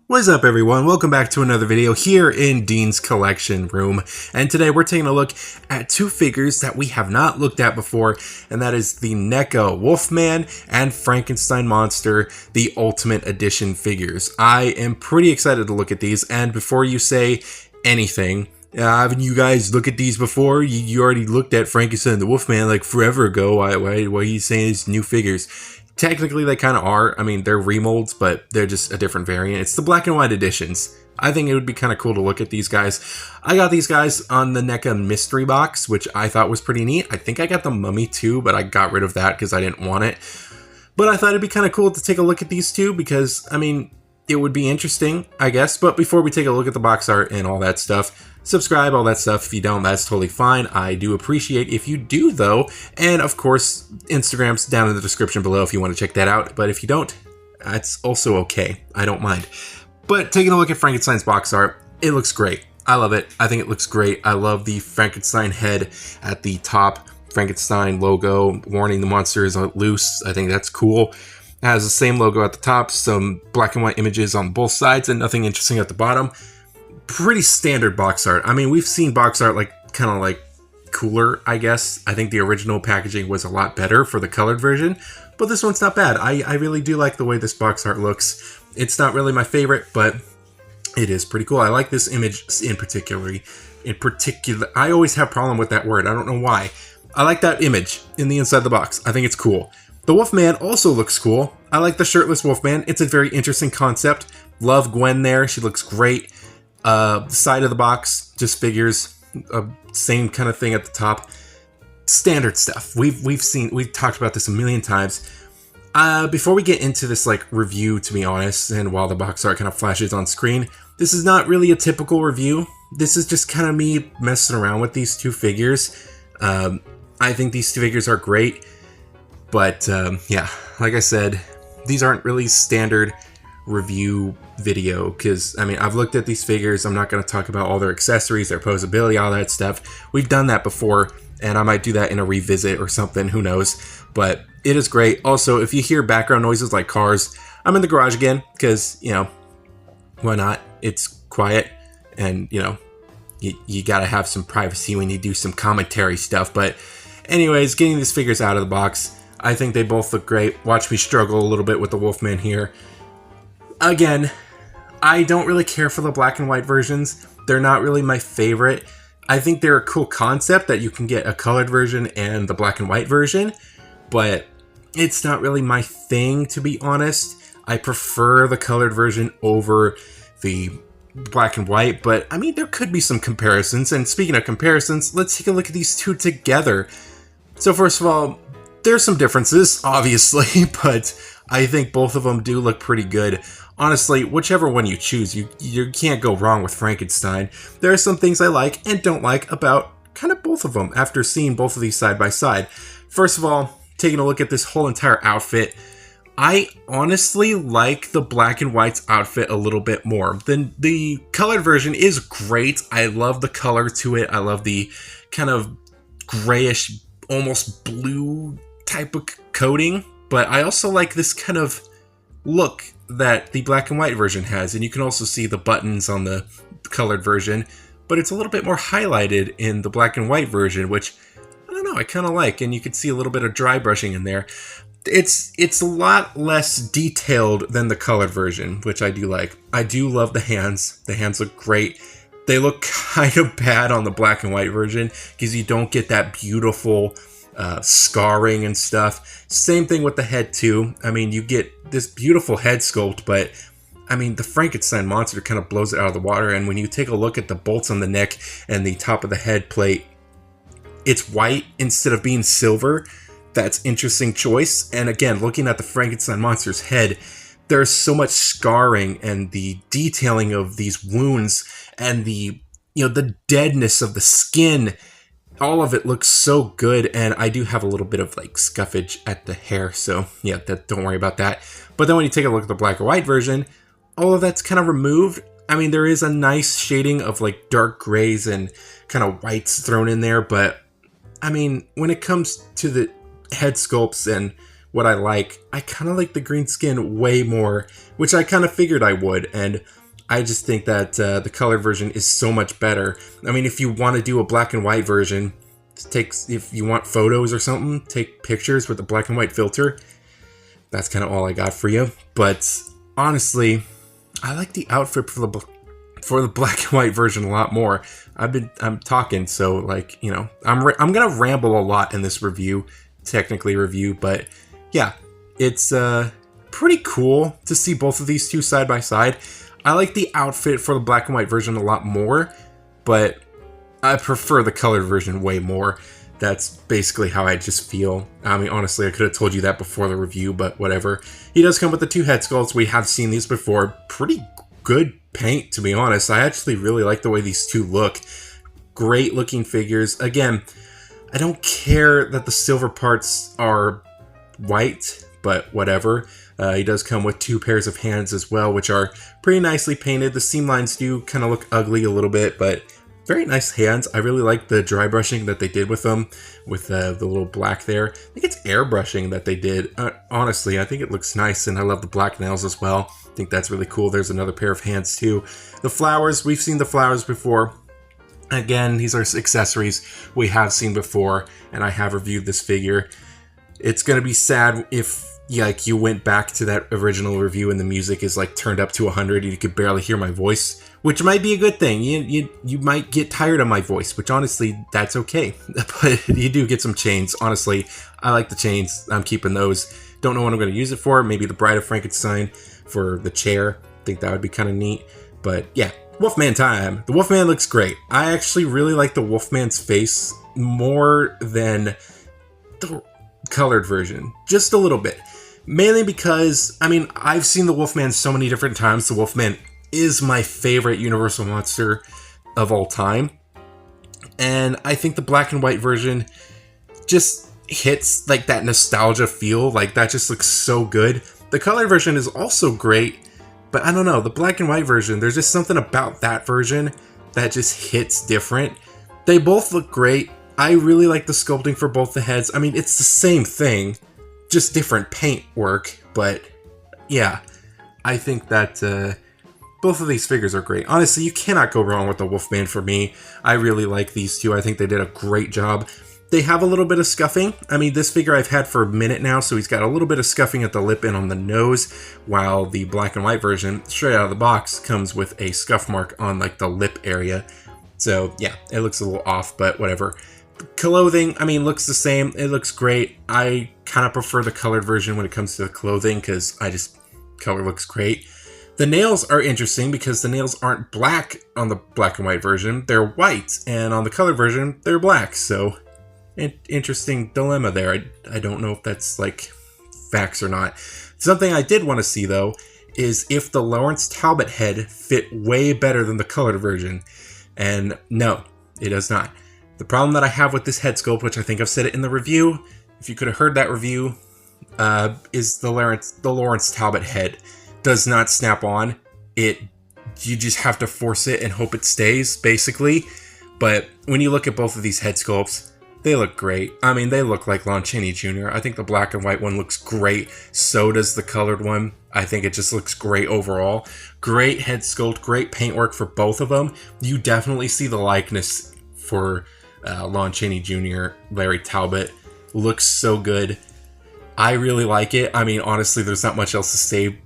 What is up, everyone? Welcome back to another video here in Dean's collection room, and today we're taking a look at two figures that we have not looked at before, and that is the Neca Wolfman and Frankenstein Monster, the Ultimate Edition figures. I am pretty excited to look at these, and before you say anything, haven't you guys looked at these before? You already looked at Frankenstein and the Wolfman like forever ago. Why are you saying these new figures? Technically, they kind of are. I mean, they're remolds, but they're just a different variant. It's the black and white editions. I think it would be kind of cool to look at these guys. I got these guys on the Neca mystery box, which I thought was pretty neat. I think I got the mummy too, but I got rid of that because I didn't want it. But I thought it'd be kind of cool to take a look at these two because, I mean, it would be interesting, I guess. But before we take a look at the box art and all that stuff, subscribe, all that stuff. If you don't, that's totally fine. I do appreciate if you do, though. And of course, Instagram's down in the description below if you want to check that out. But if you don't, that's also okay. I don't mind. But taking a look at Frankenstein's box art, it looks great. I love it. I think it looks great. I love the Frankenstein head at the top. Frankenstein logo, warning the monster is loose. I think that's cool. It has the same logo at the top, some black and white images on both sides, and nothing interesting at the bottom. Pretty standard box art. I mean, we've seen box art like kind of like cooler, I guess. I think the original packaging was a lot better for the colored version, but this one's not bad. I really do like the way this box art looks. It's not really my favorite, but it is pretty cool. I like this image in particular. I always have a problem with that word. I don't know why. I like that image in the inside of the box. I think it's cool. The Wolfman also looks cool. I like the shirtless Wolfman. It's a very interesting concept. Love Gwen there. She looks great. Side of the box just figures same kind of thing at the top. Standard stuff. We've talked about this a million times. Before we get into this like review, to be honest, and while the box art kind of flashes on screen, this is not really a typical review. This is just kind of me messing around with these two figures. I think these two figures are great, but yeah, like I said, these aren't really standard review video because, I mean, I've looked at these figures. I'm not going to talk about all their accessories, their posability, all that stuff. We've done that before, and I might do that in a revisit or something, who knows, but it is great. Also, if you hear background noises like cars, I'm in the garage again because, you know, why not? It's quiet, and, you know, you gotta have some privacy when you do some commentary stuff. But anyways, getting these figures out of the box, I think they both look great. Watch me struggle a little bit with the Wolfman here. Again, I don't really care for the black and white versions. They're not really my favorite. I think they're a cool concept that you can get a colored version and the black and white version, but it's not really my thing, to be honest. I prefer the colored version over the black and white, but I mean, there could be some comparisons. And speaking of comparisons, let's take a look at these two together. So first of all, there's some differences, obviously, but I think both of them do look pretty good. Honestly, whichever one you choose, you can't go wrong with Frankenstein. There are some things I like and don't like about kind of both of them after seeing both of these side by side. First of all, taking a look at this whole entire outfit, I honestly like the black and white's outfit a little bit more. The colored version is great. I love the color to it. I love the kind of grayish, almost blue type of coating, but I also like this kind of look that the black and white version has, and you can also see the buttons on the colored version, but it's a little bit more highlighted in the black and white version, which I don't know, I kind of like, and you can see a little bit of dry brushing in there. It's a lot less detailed than the colored version, which I do like. I do love the hands. The hands look great. They look kind of bad on the black and white version because you don't get that beautiful scarring and stuff. Same thing with the head too. I mean, you get this beautiful head sculpt, but I mean, the Frankenstein monster kind of blows it out of the water. And when you take a look at the bolts on the neck and the top of the head plate, it's white instead of being silver. That's interesting choice. And again, looking at the Frankenstein monster's head, there's so much scarring and the detailing of these wounds and the, you know, the deadness of the skin. All of it looks so good, and I do have a little bit of like scuffage at the hair, so yeah, don't worry about that. But then when you take a look at the black and white version, all of that's kind of removed. I mean, there is a nice shading of like dark grays and kind of whites thrown in there, but I mean, when it comes to the head sculpts and what I kind of like the green skin way more, which I kind of figured I would, and I just think that the colored version is so much better. I mean, if you want to do a black and white version, if you want photos or something, take pictures with a black and white filter. That's kind of all I got for you. But honestly, I like the outfit for the black and white version a lot more. I'm talking, so like, you know, I'm gonna ramble a lot in this review, but yeah, it's pretty cool to see both of these two side by side. I like the outfit for the black and white version a lot more, but I prefer the colored version way more. That's basically how I just feel. I mean, honestly, I could have told you that before the review, but whatever. He does come with the two head sculpts. We have seen these before. Pretty good paint, to be honest. I actually really like the way these two look. Great looking figures. Again, I don't care that the silver parts are white, but whatever. He does come with two pairs of hands as well, which are pretty nicely painted. The seam lines do kind of look ugly a little bit, but very nice hands. I really like the dry brushing that they did with them, with the little black there. I think it's airbrushing that they did. Honestly, I think it looks nice, and I love the black nails as well. I think that's really cool. There's another pair of hands too. The flowers, we've seen the flowers before. Again, these are accessories we have seen before, and I have reviewed this figure. It's going to be sad if like you went back to that original review and the music is like turned up to 100 and you could barely hear my voice, which might be a good thing. You might get tired of my voice, which honestly, that's okay. But you do get some chains. Honestly, I like the chains. I'm keeping those. Don't know what I'm going to use it for. Maybe the Bride of Frankenstein for the chair. I think that would be kind of neat. But yeah, Wolfman time. The Wolfman looks great. I actually really like the Wolfman's face more than the colored version. Just a little bit. Mainly because, I mean, I've seen the Wolfman so many different times. The Wolfman is my favorite Universal monster of all time. And I think the black and white version just hits like that nostalgia feel. Like that just looks so good. The colored version is also great, but I don't know, the black and white version, there's just something about that version that just hits different. They both look great. I really like the sculpting for both the heads. I mean, it's the same thing, just different paint work, but yeah, I think that both of these figures are great. Honestly, you cannot go wrong with the Wolfman for me. I really like these two. I think they did a great job. They have a little bit of scuffing. I mean, this figure I've had for a minute now, so he's got a little bit of scuffing at the lip and on the nose, while the black and white version, straight out of the box, comes with a scuff mark on like the lip area. So yeah, it looks a little off, but whatever. Clothing, I mean, looks the same. It looks great. I kind of prefer the colored version when it comes to the clothing because color looks great. The nails are interesting because the nails aren't black on the black and white version. They're white, and on the colored version, they're black. So, interesting dilemma there. I don't know if that's like facts or not. Something I did want to see though is if the Lawrence Talbot head fit way better than the colored version. And no, it does not. The problem that I have with this head sculpt, which I think I've said it in the review, if you could have heard that review, is the Lawrence Talbot head does not snap on. You just have to force it and hope it stays, basically. But when you look at both of these head sculpts, they look great. I mean, they look like Lon Chaney Jr. I think the black and white one looks great. So does the colored one. I think it just looks great overall. Great head sculpt, great paintwork for both of them. You definitely see the likeness for Lon Chaney Jr., Larry Talbot. Looks so good. I really like it. I mean, honestly, there's not much else to say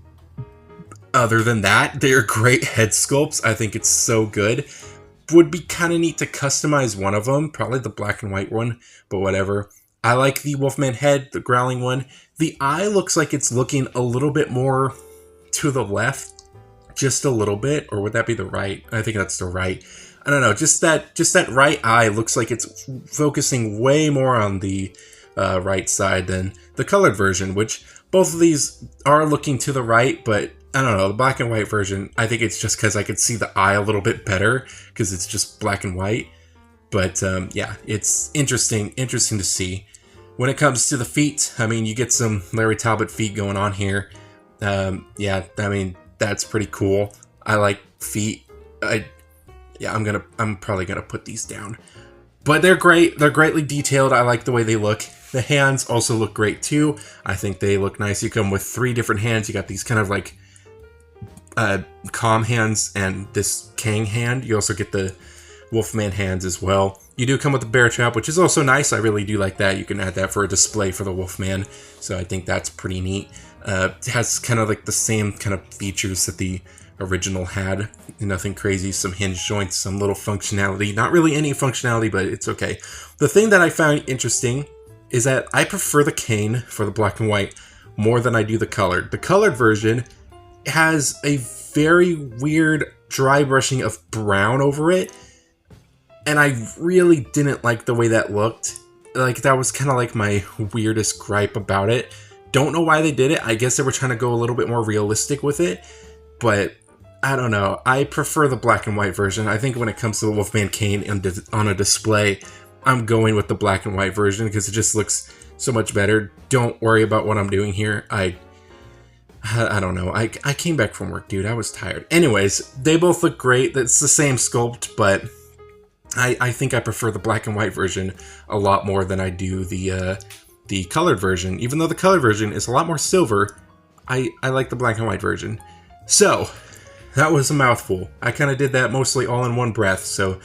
other than that. They're great head sculpts. I think it's so good. Would be kind of neat to customize one of them, probably the black and white one, but whatever. I like the Wolfman head, the growling one. The eye looks like it's looking a little bit more to the left, just a little bit, or would that be the right? I think that's the right. I don't know, just that right eye looks like it's focusing way more on the right side than the colored version, which both of these are looking to the right, but I don't know, the black and white version, I think it's just because I could see the eye a little bit better because it's just black and white. But yeah, it's interesting to see. When it comes to the feet, I mean, you get some Larry Talbot feet going on here. Yeah, I mean, that's pretty cool. I like feet. I'm probably gonna put these down. But they're great. They're greatly detailed. I like the way they look. The hands also look great too. I think they look nice. You come with 3 different hands. You got these kind of like calm hands and this Kang hand. You also get the Wolfman hands as well. You do come with the bear trap, which is also nice. I really do like that. You can add that for a display for the Wolfman, so I think that's pretty neat. It has kind of like the same kind of features that the original had. Nothing crazy, some hinge joints, some little functionality. Not really any functionality, but it's okay. The thing that I found interesting is that I prefer the cane for the black and white more than I do the colored. The colored version has a very weird dry brushing of brown over it, and I really didn't like the way that looked. Like, that was kind of like my weirdest gripe about it. Don't know why they did it. I guess they were trying to go a little bit more realistic with it, but I don't know. I prefer the black and white version. I think when it comes to the Wolfman cane on a display, I'm going with the black and white version because it just looks so much better. Don't worry about what I'm doing here. I don't know. I came back from work, dude. I was tired. Anyways, they both look great. It's the same sculpt, but I think I prefer the black and white version a lot more than I do the colored version. Even though the colored version is a lot more silver, I like the black and white version. So, that was a mouthful. I kind of did that mostly all in one breath, so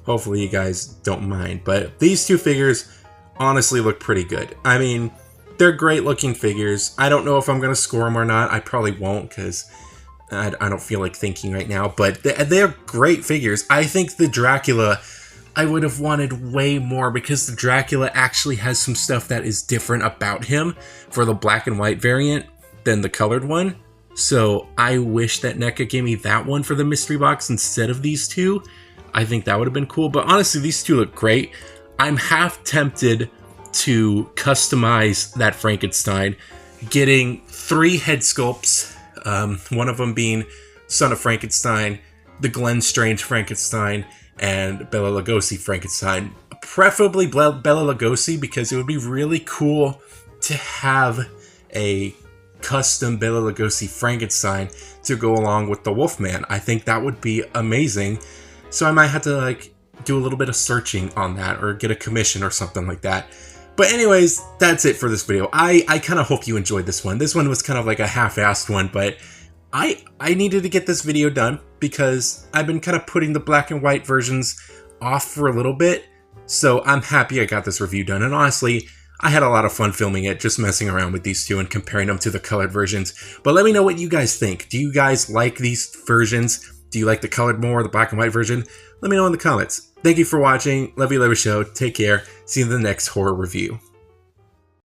hopefully you guys don't mind. But these two figures honestly look pretty good. I mean, they're great looking figures. I don't know if I'm going to score them or not. I probably won't because I don't feel like thinking right now. But they're great figures. I think the Dracula, I would have wanted way more because the Dracula actually has some stuff that is different about him for the black and white variant than the colored one. So I wish that NECA gave me that one for the mystery box instead of these two. I think that would have been cool. But honestly, these two look great. I'm half tempted to customize that Frankenstein, getting 3 head sculpts, one of them being Son of Frankenstein, the Glenn Strange Frankenstein, and Bela Lugosi Frankenstein. Preferably Bela Lugosi because it would be really cool to have a custom Bela Lugosi Frankenstein to go along with the Wolfman. I think that would be amazing. So I might have to like do a little bit of searching on that or get a commission or something like that. But anyways, that's it for this video. I kind of hope you enjoyed this one. This one was kind of like a half-assed one, but I needed to get this video done because I've been kind of putting the black and white versions off for a little bit. So I'm happy I got this review done. And honestly, I had a lot of fun filming it, just messing around with these two and comparing them to the colored versions. But let me know what you guys think. Do you guys like these versions? Do you like the colored more, the black and white version? Let me know in the comments. Thank you for watching. Love you, love your show. Take care. See you in the next horror review.